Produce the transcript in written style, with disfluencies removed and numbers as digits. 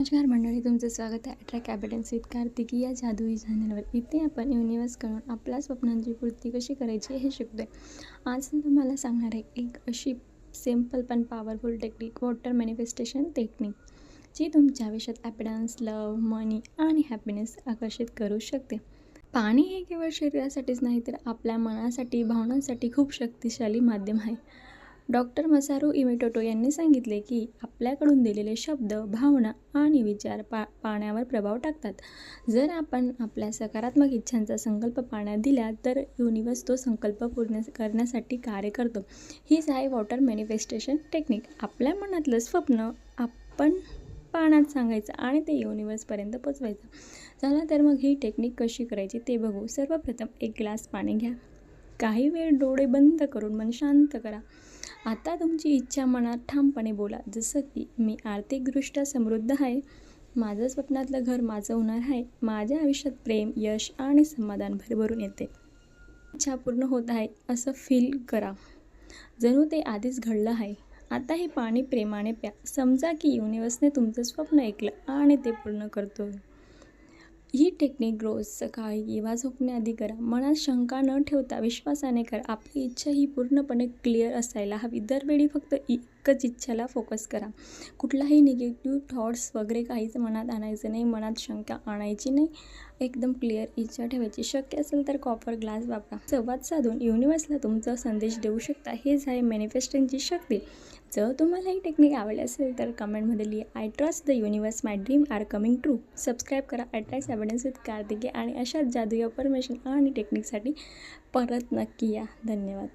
नमस्कार मंडळी, तुमचं स्वागत आहे अट्रॅक्ट ॲबिडन्स विथ कार्तिकी या जादुई चॅनलवर. इथे आपण युनिवर्सकडून आपल्या स्वप्नांची पूर्ती कशी करायची हे शिकतोय. आज मी तुम्हाला सांगणार आहे एक अशी सिम्पल पण powerful technique, water manifestation technique, जी तुमच्या आयुष्यात ॲबिडन्स, लव, मनी आणि हॅपीनेस आकर्षित करू शकते. पाणी हे केवळ शरीरासाठीच नाही तर आपल्या मनासाठी, भावनांसाठी खूप शक्तिशाली माध्यम आहे. डॉक्टर मसारू इमोटो यांनी सांगितले की आपल्याकडून दिलेले शब्द, भावना आणि विचार पाण्यावर प्रभाव टाकतात. जर आपण आपल्या सकारात्मक इच्छांचा संकल्प पाण्यात दिला तर युनिवर्स तो संकल्प पूर्ण करण्यासाठी कार्य करतो. हीच आहे वॉटर मॅनिफेस्टेशन टेक्निक. आपल्या मनातलं स्वप्न आपण पाण्यात सांगायचं आणि ते युनिवर्सपर्यंत पोचवायचं. चला तर मग ही टेक्निक कशी करायची ते बघू. सर्वप्रथम एक ग्लास पाणी घ्या. काही वेळ डोळे बंद करून मन शांत करा. आता तुमची इच्छा मनात ठामपणे बोला, जसं की मी आर्थिकदृष्ट्या समृद्ध आहे, माझं स्वप्नातलं घर माझं होणार आहे, माझ्या आयुष्यात प्रेम, यश आणि समाधान भरभरून येते, इच्छा पूर्ण होत आहे असं फील करा, जणू ते आधीच घडलं आहे. आता हे पाणी प्रेमाने प्या. समजा की युनिवर्सने तुमचं स्वप्न ऐकलं आणि ते पूर्ण करतो. ही टेक्निक रोज सकाळी किंवा झोपण्याआधी करा. मनात शंका न ठेवता विश्वासाने करा. आपली इच्छा ही पूर्णपणे क्लिअर असायला हवी. दरवेळी फक्त एकच इच्छाला फोकस करा. कुठलाही निगेटिव्ह थॉट्स वगैरे काहीच मनात आणायचं नाही. मनात शंका आणायची नाही. एकदम क्लिअर इच्छा ठेवायची. शक्य असेल तर कॉपर ग्लास वापरा. संवाद साधून युनिवर्सला तुमचा संदेश देऊ शकता. हेच आहे मॅनिफेस्टिंगची शक्ती. जर तुम्हाला ही टेक्निक आवडली असेल तर कमेंटमध्ये लिहा, I trust the universe, my dream are coming true. Subscribe करा अट्रॅक्ट ॲबिडन्स विथ कार्तिकी आणि अशाच जादुई अफर्मेशन आणि टेक्निकसाठी परत नक्की या. धन्यवाद.